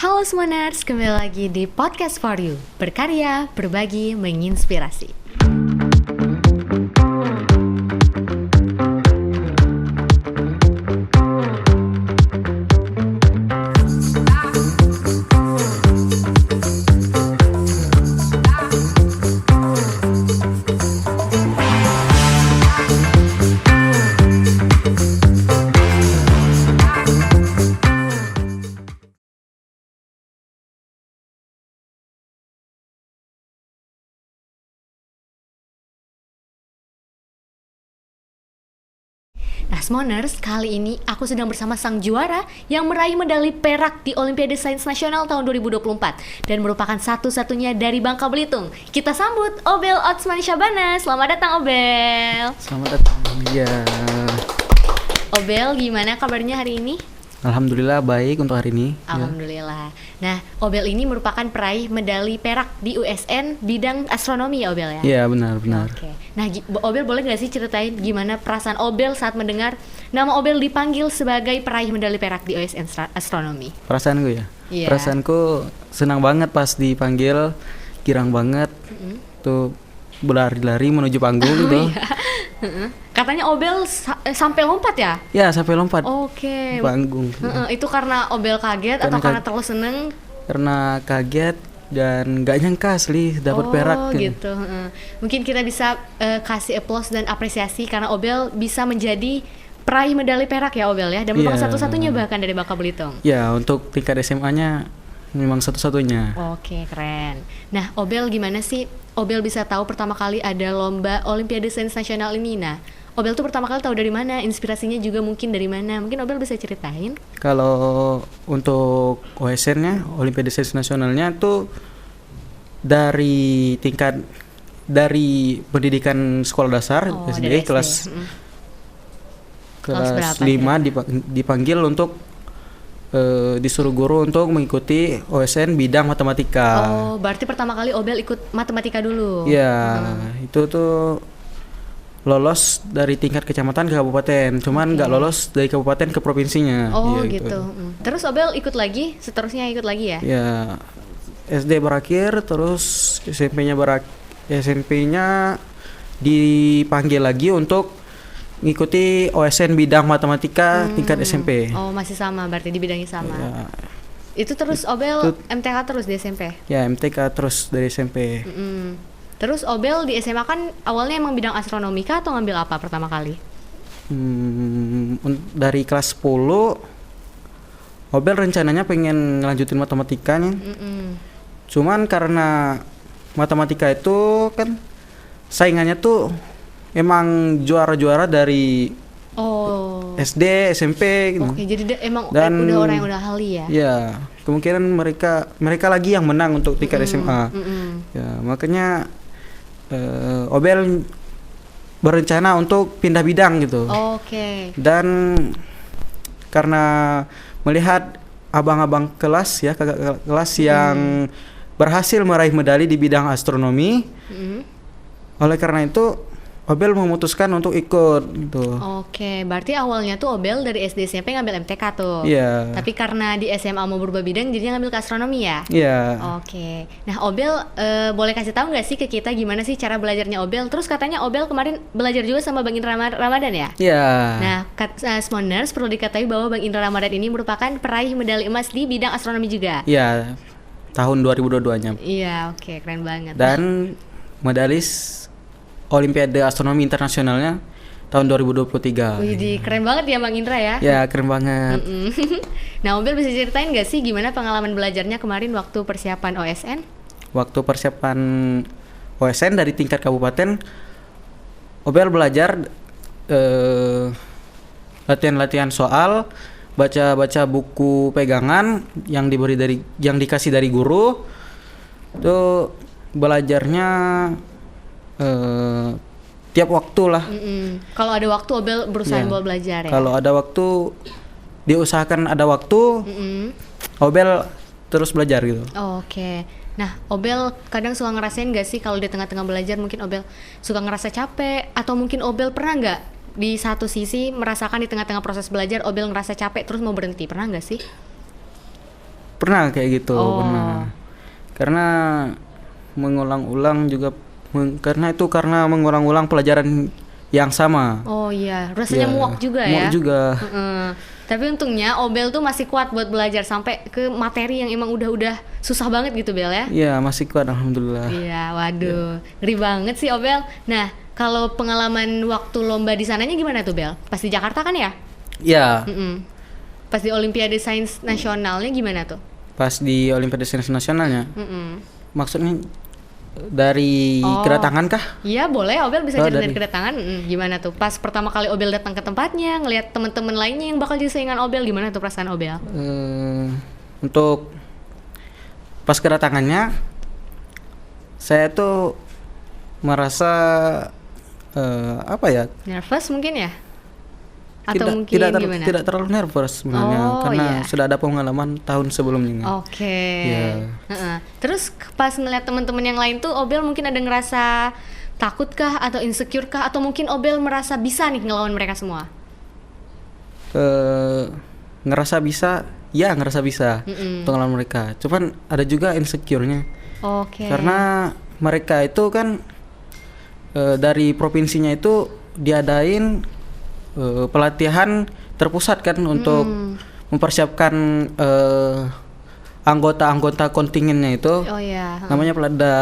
Halo semuanya, kembali lagi di Podcast For You. Berkarya, berbagi, menginspirasi. Nah, Smoners, kali ini aku sedang bersama sang juara yang meraih medali perak di Olimpiade Sains Nasional tahun 2024 dan merupakan satu-satunya dari Bangka Belitung. Kita sambut Obel Otsman Syabana. Selamat datang, Obel. Selamat datang. Ya. Obel, gimana kabarnya hari ini? Alhamdulillah baik untuk hari ini. Alhamdulillah. Nah, Obel ini merupakan peraih medali perak di USN bidang astronomi ya, Obel ya? Iya, benar. Oke. Nah, Obel boleh nggak sih ceritain gimana perasaan Obel saat mendengar nama Obel dipanggil sebagai peraih medali perak di USN astronomi? Perasaanku ya? Iya. Perasaanku senang banget pas dipanggil, girang banget. Tuh berlari-lari menuju panggung gitu. Iya. Katanya Obel sampai lompat ya? Ya, sampai lompat. Oke. Panggung. Itu karena Obel kaget atau karena terlalu seneng? Karena kaget dan gak nyangka asli dapat perak. Oh gitu. Mungkin kita bisa kasih applause dan apresiasi karena Obel bisa menjadi peraih medali perak ya, Obel ya, dan merupakan satu-satunya bahkan dari Bangka Belitung. Ya, untuk tingkat SMA-nya memang satu-satunya. Oke, keren. Nah, Obel gimana sih Obel bisa tahu pertama kali ada lomba Olimpiade Sains Nasional ini? Nah, Obel tuh pertama kali tahu dari mana? Inspirasinya juga mungkin dari mana? Mungkin Obel bisa ceritain? Kalau untuk OSN-nya, Olimpiade Sains Nasionalnya tuh dari pendidikan sekolah dasar SD kelas berapa 5 ya? Dipanggil untuk disuruh guru untuk mengikuti OSN bidang matematika. Oh, berarti pertama kali Obel ikut matematika dulu? Iya, itu tuh lolos dari tingkat kecamatan ke kabupaten, cuman nggak lolos dari kabupaten ke provinsinya. Oh ya, gitu. Terus Obel ikut lagi, seterusnya ikut lagi ya? Ya, SD berakhir, terus SMP-nya dipanggil lagi untuk ngikuti OSN bidang matematika tingkat SMP. Oh, masih sama, berarti di bidangnya sama. Ya, itu terus Obel MTK terus di SMP? Ya, MTK terus dari SMP. Terus Obel di SMA kan awalnya emang bidang astronomika atau ngambil apa pertama kali? Dari kelas 10 Obel rencananya pengen ngelanjutin matematikanya. Cuman karena matematika itu kan saingannya tuh emang juara-juara dari SD, SMP gitu. Oke, jadi emang dan udah orang yang udah ahli ya? Ya, kemungkinan mereka lagi yang menang untuk tingkat SMA. Ya, makanya Obel berencana untuk pindah bidang gitu. Oke. Dan karena melihat abang-abang kelas ya, kakak kelas yang berhasil meraih medali di bidang astronomi, oleh karena itu Obel memutuskan untuk ikut gitu. Oke, berarti awalnya tuh Obel dari SD SMP ngambil MTK tuh. Iya. Tapi karena di SMA mau berubah bidang jadinya ngambil ke astronomi ya? Iya. Oke. Nah, Obel boleh kasih tahu nggak sih ke kita gimana sih cara belajarnya Obel? Terus katanya Obel kemarin belajar juga sama Bang Indra Ramadan ya? Iya. Nah, Smoners perlu diketahui bahwa Bang Indra Ramadan ini merupakan peraih medali emas di bidang astronomi juga. Iya. Tahun 2022-nya. Iya, oke, keren banget. Dan medalis Olimpiade Astronomi Internasionalnya tahun 2023. Wih, keren banget ya Bang Indra ya? Ya, keren banget. Nah, Obel bisa ceritain nggak sih gimana pengalaman belajarnya kemarin waktu persiapan OSN? Waktu persiapan OSN dari tingkat kabupaten, Obel belajar latihan-latihan soal, baca-baca buku pegangan yang dikasih dari guru. Itu belajarnya tiap waktu lah. Kalau ada waktu Obel berusaha buat belajar ya? Kalau ada waktu, diusahakan ada waktu, Obel terus belajar gitu. Oke. Nah, Obel kadang suka ngerasain gak sih kalau di tengah-tengah belajar mungkin Obel suka ngerasa capek, atau mungkin Obel pernah nggak di satu sisi merasakan di tengah-tengah proses belajar Obel ngerasa capek terus mau berhenti, pernah nggak sih? Pernah kayak gitu, Oh. pernah. Karena mengulang-ulang juga karena mengulang-ulang pelajaran yang sama. Oh iya, rasanya Ya, muak juga ya. muak juga. Heeh. Tapi untungnya Obel tuh masih kuat buat belajar sampai ke materi yang emang udah susah banget gitu Bel ya. Iya, masih kuat alhamdulillah. Iya, waduh, ngeri banget sih Obel. Nah, kalau pengalaman waktu lomba di sananya gimana tuh Bel? Pas di Jakarta kan ya? Iya, Mm-mm. Pas di Olimpiade Sains Nasionalnya gimana tuh? pas di Olimpiade Sains Nasionalnya. Mm-mm. Maksudnya dari Oh. kedatangan kah? Iya boleh, Obel bisa Oh, ceritain dari- kedatangan. Gimana tuh? Pas pertama kali Obel datang ke tempatnya, ngelihat teman-teman lainnya yang bakal jadi saingan Obel, gimana tuh perasaan Obel? Untuk pas kedatangannya, saya tuh merasa apa ya? Nervous mungkin ya? Atau mungkin gimana? Tidak terlalu nervous sebenarnya, Oh, karena iya. sudah ada pengalaman tahun sebelumnya. Oke. Iya. Heeh. Terus pas ngeliat teman-teman yang lain tuh, Obel mungkin ada ngerasa takut kah atau insecure kah, atau mungkin Obel merasa bisa nih ngelawan mereka semua? Ngerasa bisa, ya ngerasa bisa Mm-mm. untuk ngelawan mereka. Cuman ada juga insecure-nya. Oke. Karena mereka itu kan dari provinsinya itu diadain pelatihan terpusat kan untuk mempersiapkan anggota-anggota kontingennya itu, Oh ya. namanya Pelada.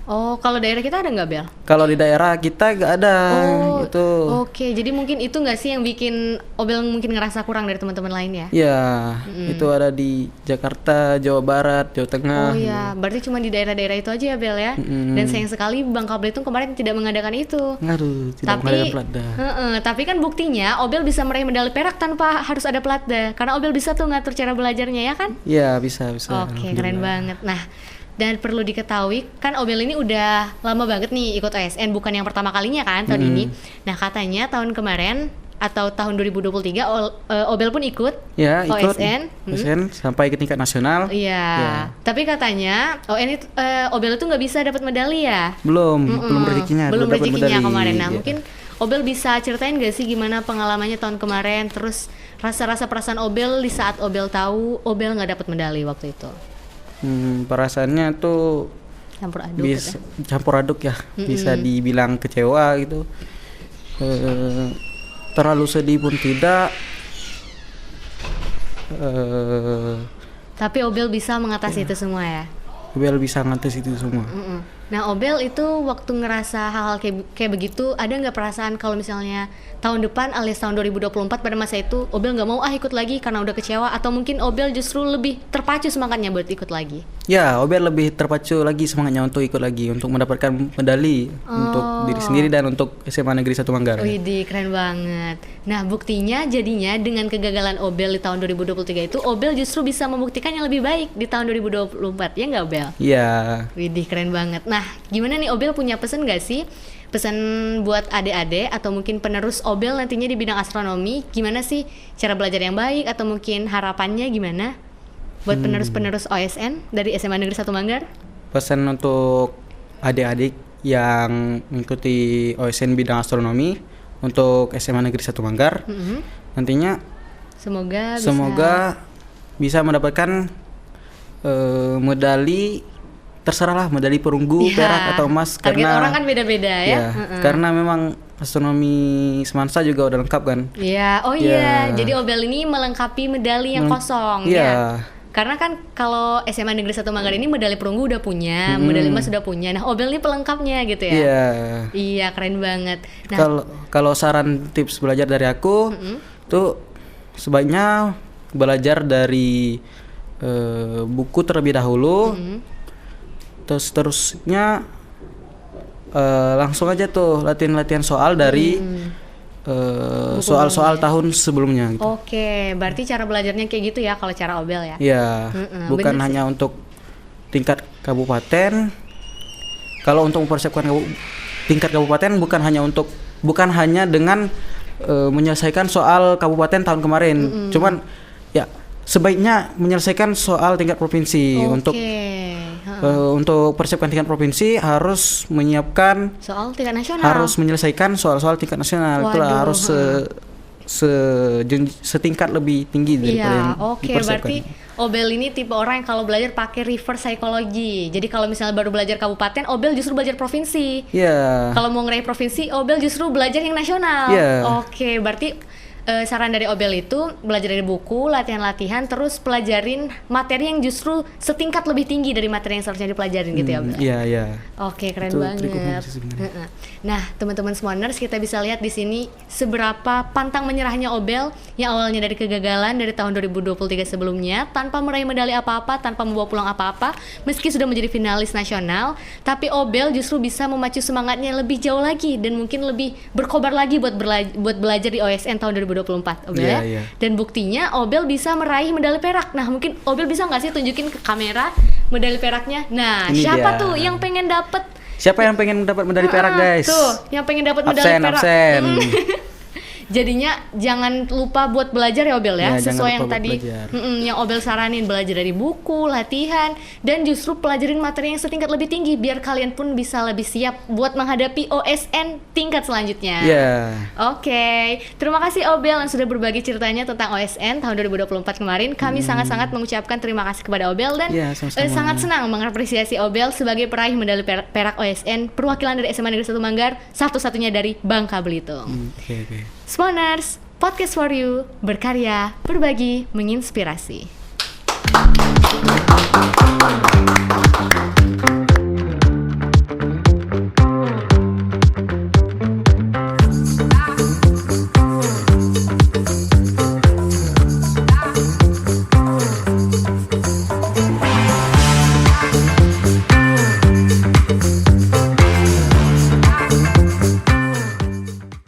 Oh, kalau daerah kita ada nggak Bel? Kalau di daerah kita nggak ada Oh, itu. Oke, jadi mungkin itu nggak sih yang bikin Obel mungkin ngerasa kurang dari teman-teman lain ya? Ya, itu ada di Jakarta, Jawa Barat, Jawa Tengah. Oh iya, berarti cuma di daerah-daerah itu aja ya Bel ya? Mm-mm. Dan sayang sekali Bangka Belitung kemarin tidak mengadakan itu. Aduh, tidak Tapi, mengadakan Pelada. tapi kan buktinya Obel bisa meraih medali perak tanpa harus ada pelatda, karena Obel bisa tuh ngatur cara belajarnya ya kan? Ya, bisa. Oke, keren Alhamdulillah. banget. Nah, dan perlu diketahui kan Obel ini udah lama banget nih ikut OSN, bukan yang pertama kalinya kan tahun ini. Nah, katanya tahun kemarin atau tahun 2023 Obel pun ikut Ya, ikut OSN. OSN sampai ke tingkat nasional. Iya. Ya. Tapi katanya Obel itu nggak bisa dapat medali ya? Belum Mm-mm. rezekinya. Belum belum dapat rezekinya medali. kemarin. Nah, Ya. mungkin Obel bisa ceritain gak sih gimana pengalamannya tahun kemarin, terus rasa-rasa perasaan Obel di saat Obel tahu Obel nggak dapat medali waktu itu? Perasaannya tuh Campur aduk bisa gitu. campur aduk ya. Bisa dibilang kecewa gitu. Terlalu sedih pun tidak. Tapi Obel bisa mengatasi itu semua ya. Bel bisa ngatasi itu semua. Mm-mm. Nah, Obel itu waktu ngerasa hal-hal kayak begitu, ada nggak perasaan kalau misalnya tahun depan alias tahun 2024 pada masa itu Obel nggak mau ikut lagi karena udah kecewa, atau mungkin Obel justru lebih terpacu semangatnya buat ikut lagi? Ya, Obel lebih terpacu lagi semangatnya untuk ikut lagi, untuk mendapatkan medali untuk diri sendiri dan untuk SMA Negeri 1 Manggarai. Widih, keren banget. Nah, buktinya jadinya dengan kegagalan Obel di tahun 2023 itu, Obel justru bisa membuktikan yang lebih baik di tahun 2024, ya nggak Obel? Iya. Widih, keren banget. Nah, gimana nih Obel punya pesan nggak sih? Pesan buat adik-adik atau mungkin penerus Obel nantinya di bidang astronomi, gimana sih cara belajar yang baik, atau mungkin harapannya gimana buat penerus-penerus OSN dari SMA Negeri 1 Manggar? Pesan untuk adik-adik yang mengikuti OSN bidang astronomi untuk SMA Negeri 1 Manggar, Mm-hmm. nantinya Semoga bisa mendapatkan medali, terserah lah, medali perunggu, Iya, perak atau emas, target karena orang kan beda-beda ya. ya, karena memang astronomi Semansa juga udah lengkap kan. Iya, oh Ya. iya. Jadi Obel ini melengkapi medali yang kosong Iya. ya. Karena kan kalau SMA Negeri 1 Manggarai ini medali perunggu udah punya, medali emas udah punya. Nah, Obel ini pelengkapnya gitu ya. Iya. Iya, keren banget. Nah, Kalau saran tips belajar dari aku tuh sebaiknya belajar dari buku terlebih dahulu, terusnya langsung aja tuh latihan soal dari soal-soal tahun sebelumnya gitu. oke, berarti cara belajarnya kayak gitu ya kalau cara Obel ya. Ya, bukan bener sih. hanya untuk tingkat kabupaten. Kalau untuk mempersiapkan tingkat kabupaten bukan hanya dengan menyelesaikan soal kabupaten tahun kemarin. Cuman ya sebaiknya menyelesaikan soal tingkat provinsi. Untuk persiapkan tingkat provinsi harus menyiapkan, Soal tingkat nasional. harus menyelesaikan soal-soal tingkat nasional. Itulah Waduh, harus setingkat lebih tinggi daripada Iya, yang oke. dipersiapkan. Berarti Obel ini tipe orang yang kalau belajar pakai reverse psychology. Jadi kalau misalnya baru belajar kabupaten, Obel justru belajar provinsi. Iya. Kalau mau ngeraih provinsi, Obel justru belajar yang nasional. Iya. Oke, berarti saran dari Obel itu belajar dari buku, latihan-latihan, terus pelajarin materi yang justru setingkat lebih tinggi dari materi yang seharusnya dipelajarin gitu ya Obel? Iya, iya. Oke, keren Itu banget. triknya sih sebenarnya. Heeh. Nah, teman-teman Smoners, kita bisa lihat di sini seberapa pantang menyerahnya Obel yang awalnya dari kegagalan dari tahun 2023 sebelumnya, tanpa meraih medali apa-apa, tanpa membawa pulang apa-apa, meski sudah menjadi finalis nasional, tapi Obel justru bisa memacu semangatnya lebih jauh lagi dan mungkin lebih berkobar lagi buat belajar di OSN tahun 2024, Obel Iya, ya. iya. Dan buktinya Obel bisa meraih medali perak. Nah, mungkin Obel bisa nggak sih tunjukin ke kamera medali peraknya? Nah, Ini siapa dia. tuh yang pengen dapet? Siapa yang pengen dapat medali perak, guys? Tuh, yang pengen dapat medali perak. Absen. Jadinya jangan lupa buat belajar ya Obel ya, Ya, jangan sesuai lupa yang buat tadi belajar. yang Obel saranin, belajar dari buku, latihan, dan justru pelajarin materi yang setingkat lebih tinggi biar kalian pun bisa lebih siap buat menghadapi OSN tingkat selanjutnya. Iya. Oke, terima kasih Obel yang sudah berbagi ceritanya tentang OSN tahun 2024 kemarin. Kami sangat-sangat mengucapkan terima kasih kepada Obel dan Iya, sama-sama. sangat senang mengapresiasi Obel sebagai peraih medali perak OSN perwakilan dari SMA Negeri 1 Manggar, satu-satunya dari Bangka Belitung. Oke, oke. Smoners, Podcast for You, berkarya, berbagi, menginspirasi.